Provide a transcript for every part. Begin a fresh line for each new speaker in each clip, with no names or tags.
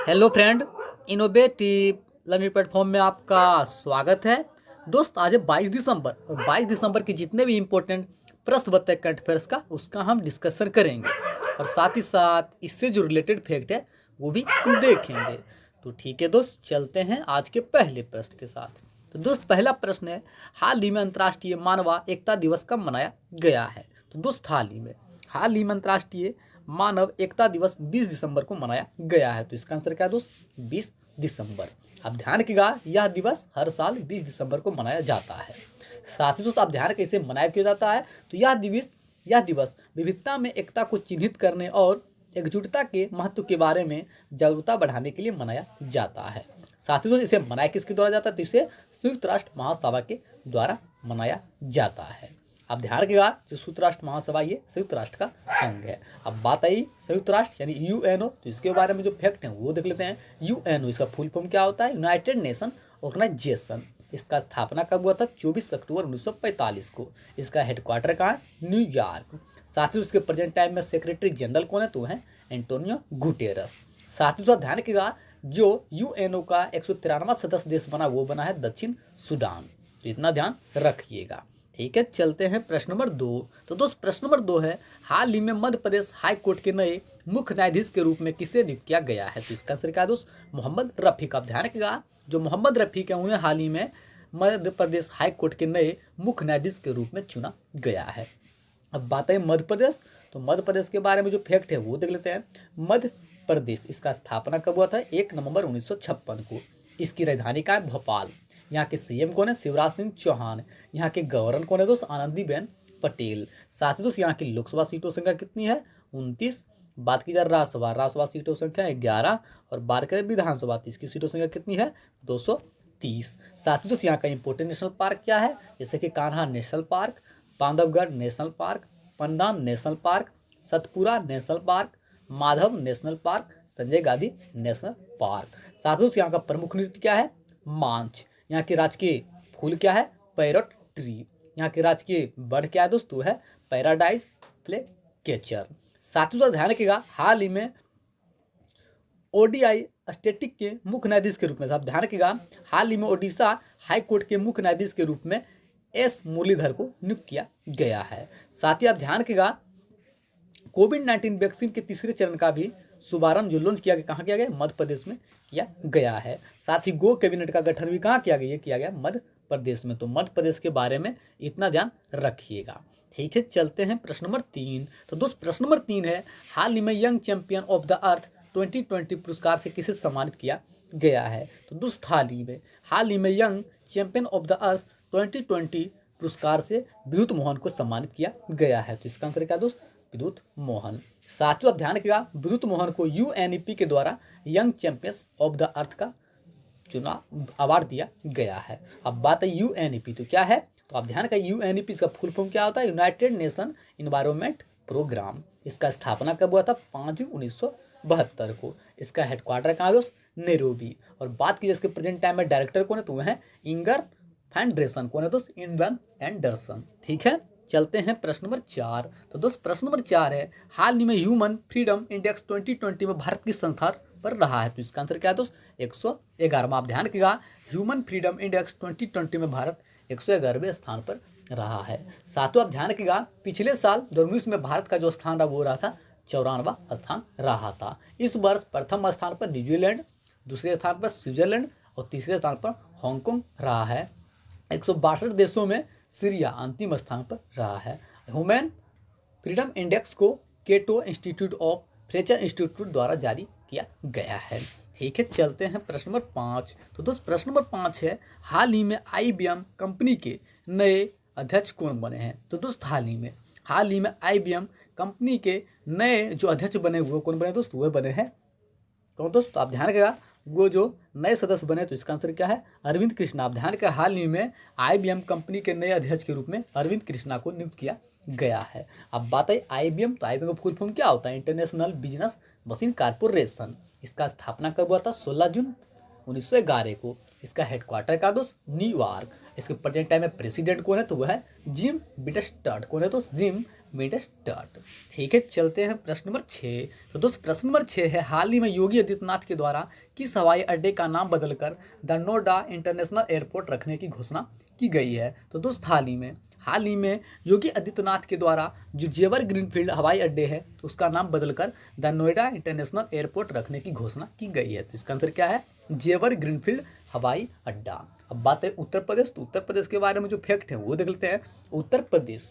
Hello friend, innovative learning platform में आपका स्वागत है। दोस्त, आज है 22 दिसंबर और 22 दिसंबर के जितने भी इम्पोर्टेंट प्रश्न पत्र है करंट अफेयर्स का, उसका हम डिस्कशन करेंगे और साथ ही साथ इससे जो रिलेटेड फैक्ट है वो भी देखेंगे। तो ठीक है दोस्त, चलते हैं आज के पहले प्रश्न के साथ। तो दोस्त, पहला प्रश्न है, हाल ही में अंतर्राष्ट्रीय मानव एकता दिवस कब मनाया गया है? तो दोस्त, हाल ही में अंतर्राष्ट्रीय मानव एकता दिवस 20 दिसंबर को मनाया गया है। तो इसका आंसर क्या है दोस्त? 20 दिसंबर। आप ध्यान रखिएगा, यह दिवस हर साल 20 दिसंबर को मनाया जाता है। साथ ही दोस्त, आप ध्यान कैसे मनाया क्यों जाता है? तो यह दिवस विविधता में एकता को चिन्हित करने और एकजुटता के महत्व के बारे में जागरूकता बढ़ाने के लिए मनाया जाता है। साथ ही दोस्त, इसे मनाया किसके द्वारा जाता है? तो इसे संयुक्त राष्ट्र महासभा के द्वारा मनाया जाता है। आप ध्यान रखिएगा, जो संयुक्त राष्ट्र महासभा ये संयुक्त राष्ट्र का अंग है। अब बात आई संयुक्त राष्ट्र यानी यूएनओ, तो इसके बारे में जो फैक्ट है वो देख लेते हैं। यूएनओ इसका फुल फॉर्म क्या होता है? United Nation Organisation. इसका स्थापना कब हुआ था? 24 अक्टूबर 1945 को। इसका हेडक्वार्टर कहाँ है? न्यूयॉर्क। साथ ही उसके प्रेजेंट टाइम में सेक्रेटरी जनरल कौन है? तो है एंटोनियो गुटेरस। साथ ही उसका ध्यान रखिएगा, जो यूएनओ का 193वां सदस्य देश बना वो बना है दक्षिण सूडान। तो इतना ध्यान रखिएगा। ठीक है, चलते हैं प्रश्न नंबर 2। तो दोस्त, प्रश्न नंबर 2 है, हाल ही में मध्य प्रदेश हाई कोर्ट के नए मुख्य न्यायाधीश के रूप में किसे नियुक्त किया गया है? तो इसका आंसर क्या है दोस्त? मोहम्मद रफीक। आप ध्यान रखिएगा, जो मोहम्मद रफीक है उन्हें हाल ही में मध्य प्रदेश हाई कोर्ट के नए मुख्य न्यायाधीश के रूप में चुना गया है। अब बात है मध्य प्रदेश, तो मध्य प्रदेश के बारे में जो फैक्ट है वो देख लेते हैं। मध्य प्रदेश, इसका स्थापना कब हुआ था? 1 नवंबर 1956 को। इसकी राजधानी का है भोपाल। यहाँ के सीएम कौन है? शिवराज सिंह चौहान। यहाँ के गवर्नर कौन है दोस्त? आनंदीबेन पटेल। साथ ही दोस्त, यहाँ की लोकसभा सीटों संख्या कितनी है? 29। बात की जाए राज्यसभा सीटों संख्या 11 और बात करें विधानसभा तो इसकी सीटों संख्या कितनी है? 230। साथ ही दोस्त, यहाँ का इंपोर्टेंट नेशनल पार्क क्या है? जैसे कि Kanha national park, Bandhavgarh national park, Panna national park, Satpura national park, Madhav national park, Sanjay Gandhi national park. साथ ही यहाँ का प्रमुख नृत्य क्या है? मांच। यहाँ के राजकीय फूल क्या है? Parrot tree. यहाँ के राजकीय बर्ड क्या है दोस्तों? है पैराडाइज फ्ले कैचर। साथ ही ध्यान रखिएगा, हाल ही में ओडीआई स्टेटिक के मुख्य न्यायाधीश के रूप में, आप ध्यान रखिएगा, हाल ही में ओडिशा हाई कोर्ट के मुख्य न्यायाधीश के रूप में एस मुरलीधर को नियुक्त किया गया है। साथ ही आप ध्यान रखिएगा, कोविड-19 वैक्सीन के तीसरे चरण का भी शुभारंभ जो लॉन्च किया गया, कहाँ किया गया? मध्य प्रदेश में किया गया है। साथ ही गो कैबिनेट का गठन भी कहाँ किया गया? ये किया गया मध्य प्रदेश में। तो मध्य प्रदेश के बारे में इतना ध्यान रखिएगा। ठीक है, चलते हैं प्रश्न नंबर 3। तो दोस्त, प्रश्न नंबर 3 है, हाल ही में young champion of the earth 2020 पुरस्कार से किसे सम्मानित किया गया है? तो दोस्त, हाल ही में young champion of the earth 2020 पुरस्कार से विद्युत मोहन को सम्मानित किया गया है। तो इसका आंसर क्या दोस्त? विद्युत मोहन। साथियों, आप ध्यान रखिएगा, विद्युत मोहन को यूएनईपी के द्वारा young champions of the earth का चुनाव अवार्ड दिया गया है। अब बात है यूएनईपी, तो क्या है? तो आप ध्यान रखिए, यूएनईपी का फुल फॉर्म क्या होता है? United Nation Environment Programme. इसका स्थापना कब हुआ था? 5 जून 1972 को। इसका हेडक्वार्टर कहाँ है? नैरोबी। और बात की इसके प्रेजेंट टाइम में डायरेक्टर कौन है? तो वह है इंगर फैंड्रेसन। कौन है दोस्त? इंगन एंडरसन। ठीक है, चलते हैं प्रश्न नंबर 4। तो दोस्त, प्रश्न नंबर 4 है, हाल ही में ह्यूमन फ्रीडम इंडेक्स 2020 में भारत किस स्थान पर रहा है? तो इसका आंसर क्या है दोस्त? 111वां। आप ध्यान रखिएगा, ह्यूमन फ्रीडम इंडेक्स 2020 में भारत 111वें स्थान पर रहा है। साथों, आप ध्यान रखिएगा, पिछले साल 2019 में भारत का जो स्थान रहा वो रहा था 94वां स्थान रहा था। इस वर्ष प्रथम स्थान पर न्यूजीलैंड, दूसरे स्थान पर स्विट्जरलैंड और तीसरे स्थान पर हांगकांग रहा है। 162 देशों में सीरिया अंतिम स्थान पर रहा है। ह्यूमन फ्रीडम इंडेक्स को केटो इंस्टीट्यूट ऑफ फ्रेचर इंस्टीट्यूट द्वारा जारी किया गया है। ठीक है, चलते हैं प्रश्न नंबर 5। तो दोस्त, प्रश्न नंबर 5 है, हाल ही में आईबीएम कंपनी के नए अध्यक्ष कौन बने हैं? तो दोस्त, हाल ही में आईबीएम कंपनी के नए जो अध्यक्ष बने वो कौन बने दोस्त? वो बने हैं कौन दोस्त? तो आप ध्यान रखिएगा, वो जो नए सदस्य बने, तो इसका आंसर क्या है? अरविंद कृष्णा। आप ध्यान रखिएगा, हाल ही में आईबीएम कंपनी के नए अध्यक्ष के रूप में अरविंद कृष्णा को नियुक्त किया गया है। अब बात है आईबीएम, तो आईबीएम का फुल फॉर्म क्या होता है? International business machine corporation. इसका स्थापना कब हुआ था? 16 जून 1911 को। इसका हेडक्वार्टर का दोस्त? न्यूयॉर्क। इसके प्रेजेंट टाइम में प्रेसिडेंट कौन है? तो वह है जिम बिटस्टर्ड। कौन है दोस्त? Gym mid start. ठीक है, चलते हैं प्रश्न नंबर 6। तो दोस्त प्रश्न नंबर 6 है, हाल ही में योगी आदित्यनाथ के द्वारा किस हवाई अड्डे का नाम बदलकर द नोएडा इंटरनेशनल एयरपोर्ट रखने की घोषणा की गई है? तो दोस्त हाल ही में योगी आदित्यनाथ के द्वारा जो जेवर ग्रीनफील्ड हवाई अड्डे है उसका नाम बदलकर द नोएडा इंटरनेशनल एयरपोर्ट रखने की घोषणा की गई है। तो इसका आंसर क्या है? जेवर ग्रीनफील्ड हवाई अड्डा। अब बात है उत्तर प्रदेश। तो उत्तर प्रदेश के बारे में जो फैक्ट है वो देख लेते हैं। उत्तर प्रदेश,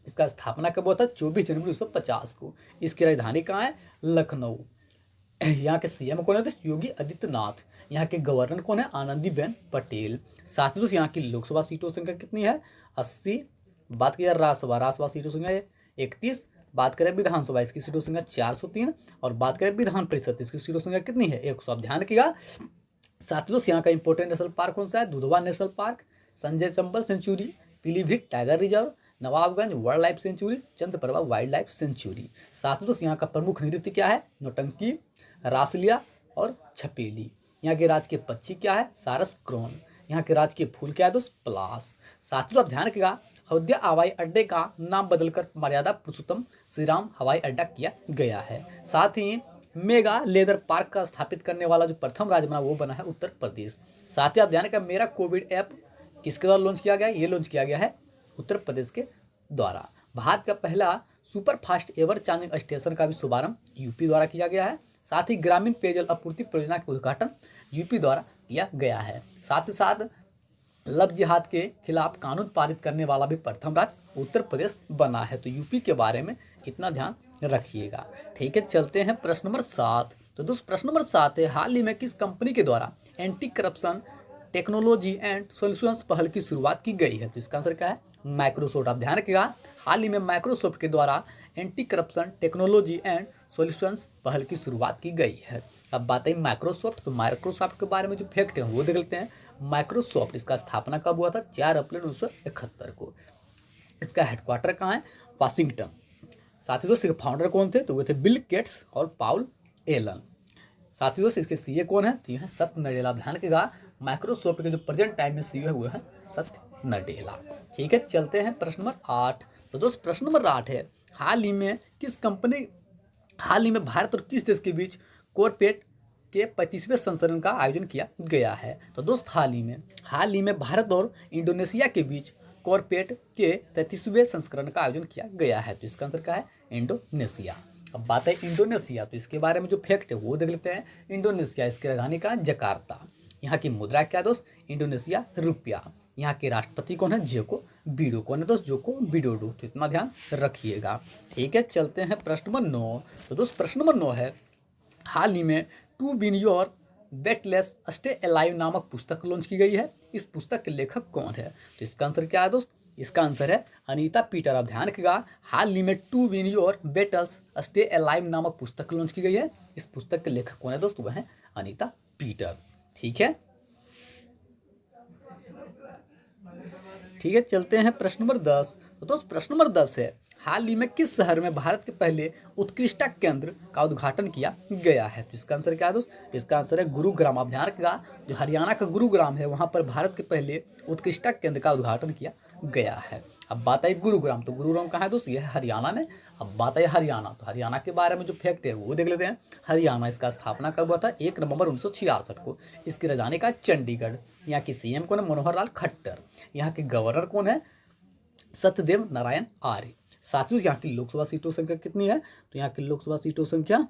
इसका स्थापना कब हुआ था? 24 जनवरी 1950 को। इसकी राजधानी कहाँ है? लखनऊ। यहाँ के सीएम कौन है? तो योगी आदित्यनाथ। यहाँ के गवर्नर कौन है? आनंदीबेन पटेल। साथ ही दोस्त यहाँ की लोकसभा सीटों संख्या कितनी है? 80। बात की राज्यसभा सीटों संख्या 31। बात करें विधानसभा, इसकी सीटों संख्या 403। और बात करें विधान परिषद, इसकी सीटों संख्या कितनी है? 100। आप ध्यान रखिएगा। साथ ही दोस्त यहाँ का इंपॉर्टेंट नेशनल पार्क कौन सा है? Dudhwa national park, Sanjay Chambal sanctuary, Pilibhit tiger reserve, Nawabganj wildlife sanctuary, Chandraprabha wildlife sanctuary. साथ ही दोस्त यहाँ का प्रमुख नृत्य क्या है? नौटंकी, रासलीला और छपेली। यहाँ के राजकीय पक्षी क्या है? सारस क्रोन। यहाँ के राजकीय फूल क्या है दोस्त? पलास। साथ ही आप ध्यान रखिएगा, अयोध्या हवाई अड्डे का नाम बदलकर मर्यादा पुरुषोत्तम श्री राम हवाई अड्डा किया गया है। साथ ही मेगा लेदर पार्क का स्थापित करने वाला जो प्रथम राज्य बना वो बना है उत्तर प्रदेश। साथ ही आप ध्यान रखिएगा, मेरा कोविड ऐप किसके द्वारा लॉन्च किया गया है? ये लॉन्च किया गया है उत्तर प्रदेश के द्वारा। भारत का पहला super first ever charging station का भी शुभारंभ यूपी द्वारा किया गया है। साथ ही ग्रामीण पेयजल आपूर्ति परियोजना का उद्घाटन यूपी द्वारा किया गया है। साथ ही साथ लव जिहाद के खिलाफ कानून पारित करने वाला भी प्रथम राज्य उत्तर प्रदेश बना है। तो यूपी के बारे में इतना ध्यान रखिएगा। ठीक है, चलते हैं प्रश्न नंबर 7। तो दोस्त प्रश्न नंबर 7 है, हाल ही में किस कंपनी के द्वारा anti corruption technology and solutions पहल की शुरुआत की गई है? तो इसका आंसर क्या है? माइक्रोसॉफ्ट। आप ध्यान रखिएगा, हाल ही में माइक्रोसॉफ्ट के द्वारा anti corruption technology and solutions पहल की शुरुआत की गई है। अब बात है माइक्रोसॉफ्ट। तो माइक्रोसॉफ्ट के बारे में जो फैक्ट है वो देख लेते हैं। माइक्रोसॉफ्ट, इसका स्थापना कब हुआ था? 4 अप्रैल 1971 को। इसका हेडक्वार्टर कहाँ है? वाशिंगटन। साथ ही दोस्त इसके फाउंडर कौन थे? तो वो थे बिल गेट्स और पाउल एलन। साथ ही दोस्त इसके सीए कौन है? तो यह है सत्य नडेला। ध्यान रखिएगा, माइक्रोसॉफ्ट के जो प्रेजेंट टाइम में सीईओ हुए हैं सत्य नडेला। ठीक है, चलते हैं प्रश्न नंबर 8। तो दोस्त प्रश्न नंबर 8 है, हाल ही में भारत और किस देश के बीच कॉर्पोरेट के 35वें संस्करण का आयोजन किया गया है? तो दोस्त हाल ही में भारत और इंडोनेशिया के बीच कॉर्पोरेट के 33वें संस्करण का आयोजन किया गया है। तो इसका आंसर क्या है? इंडोनेशिया। अब बात है इंडोनेशिया। तो इसके बारे में जो फैक्ट है वो देख लेते हैं। इंडोनेशिया, इसकी राजधानी कहाँ है? जकार्ता। यहाँ की मुद्रा क्या दोस्त? इंडोनेशिया रुपया। यहाँ के राष्ट्रपति कौन है? Joko Widodo. कौन है दोस्त? Joko Widodo. तो इतना ध्यान रखिएगा। ठीक है, चलते हैं प्रश्न नंबर 9। तो दोस्त प्रश्न नंबर 9 है, हाल ही में to win your battles stay alive नामक पुस्तक लॉन्च की गई है। इस पुस्तक के लेखक कौन है? तो इसका आंसर क्या है दोस्त? इसका आंसर है अनीता पीटर। आप ध्यान रखिएगा, हाल ही में to win your battles stay alive नामक पुस्तक लॉन्च की गई है। इस पुस्तक के लेखक कौन है दोस्त? वह है अनीता पीटर। ठीक है, चलते हैं प्रश्न नंबर 10। तो दोस्त प्रश्न नंबर 10 है, हाल ही में किस शहर में भारत के पहले उत्कृष्टता केंद्र का उद्घाटन किया गया है? तो इसका आंसर क्या है दोस्त? इसका आंसर है गुरुग्राम। आप ध्यान रखिएगा, जो हरियाणा का गुरुग्राम है वहाँ पर भारत के पहले उत्कृष्टता केंद्र का उद्घाटन किया गया है। अब बात आई गुरुग्राम। तो गुरुग्राम कहाँ है दोस्त? ये है हरियाणा में। अब बात आई हरियाणा। तो हरियाणा के बारे में जो फैक्ट है वो देख लेते हैं। हरियाणा, इसका स्थापना कब हुआ था? 1 नवंबर 1966 को। इसकी राजधानी का चंडीगढ़। यहाँ के सीएम कौन है? मनोहर लाल खट्टर। यहाँ के गवर्नर कौन है? सत्यदेव नारायण आर्य। साथियों, यहाँ की लोकसभा सीटों संख्या कितनी है? तो यहाँ की लोकसभा सीटों संख्या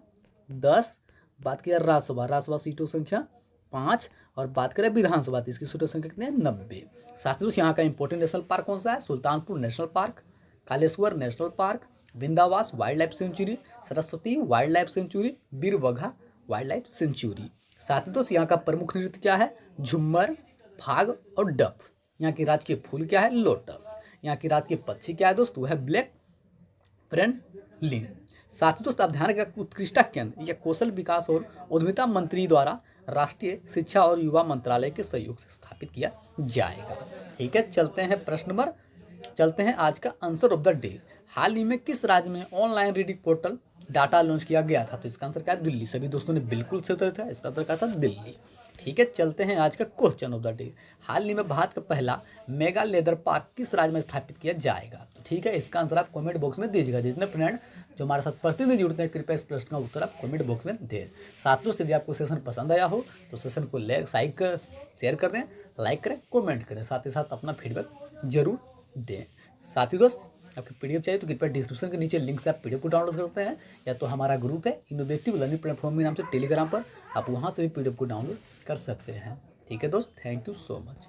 10। बात की राज्यसभा सीटों संख्या 5। और बात करें विधानसभा तो इसकी सीटों संख्या कितनी है? 90। साथियों, यहाँ का इंपॉर्टेंट नेशनल पार्क कौन सा है? Sultanpur national park, Kaleshwar national park, Bhindawas wildlife sanctuary, Saraswati wildlife sanctuary, Birbagha wildlife sanctuary. साथ ही दोस्त यहाँ का प्रमुख नृत्य क्या है? झूमर, फाग और डफ। यहाँ की राजकीय फूल क्या है? लोटस। यहाँ की राजकीय पक्षी क्या है दोस्त? वह है ब्लैक फ्रेंडलिन। साथ ही दोस्त आप ध्यान रखिएगा, उत्कृष्टता केंद्र या कौशल विकास और उद्यमिता मंत्री द्वारा राष्ट्रीय शिक्षा और युवा मंत्रालय के सहयोग से स्थापित किया जाएगा। ठीक है, चलते हैं आज का आंसर ऑफ द डे। हाल ही में किस राज्य में online reading portal data launch किया गया था? तो इसका आंसर क्या है? दिल्ली। सभी दोस्तों ने बिल्कुल सही उत्तर दिया। इसका आंसर क्या था? दिल्ली। ठीक है, चलते हैं आज का क्वेश्चन ऑफ द डे। हाल ही में भारत का पहला मेगा लेदर पार्क किस राज्य में स्थापित किया जाएगा? तो ठीक है, इसका आंसर आप कमेंट बॉक्स में दीजिएगा। जितने फ्रेंड जो हमारे साथ प्रतिदिन जुड़ते हैं, कृपया इस प्रश्न का उत्तर आप कमेंट बॉक्स में दें। साथियों, यदि आपको सेशन पसंद आया हो तो सेशन को शेयर कर दें, लाइक करें, कमेंट करें, साथ ही साथ अपना फीडबैक जरूर दें। साथी दोस्त, आपको पीडीएफ चाहिए तो कृपया डिस्क्रिप्शन के नीचे लिंक से आप पीडीएफ को डाउनलोड कर सकते हैं, या तो हमारा ग्रुप है इनोवेटिव लर्निंग प्लेटफॉर्म के नाम से टेलीग्राम पर, आप वहाँ से भी पीडीएफ को डाउनलोड कर सकते हैं। ठीक है दोस्त, थैंक यू सो मच।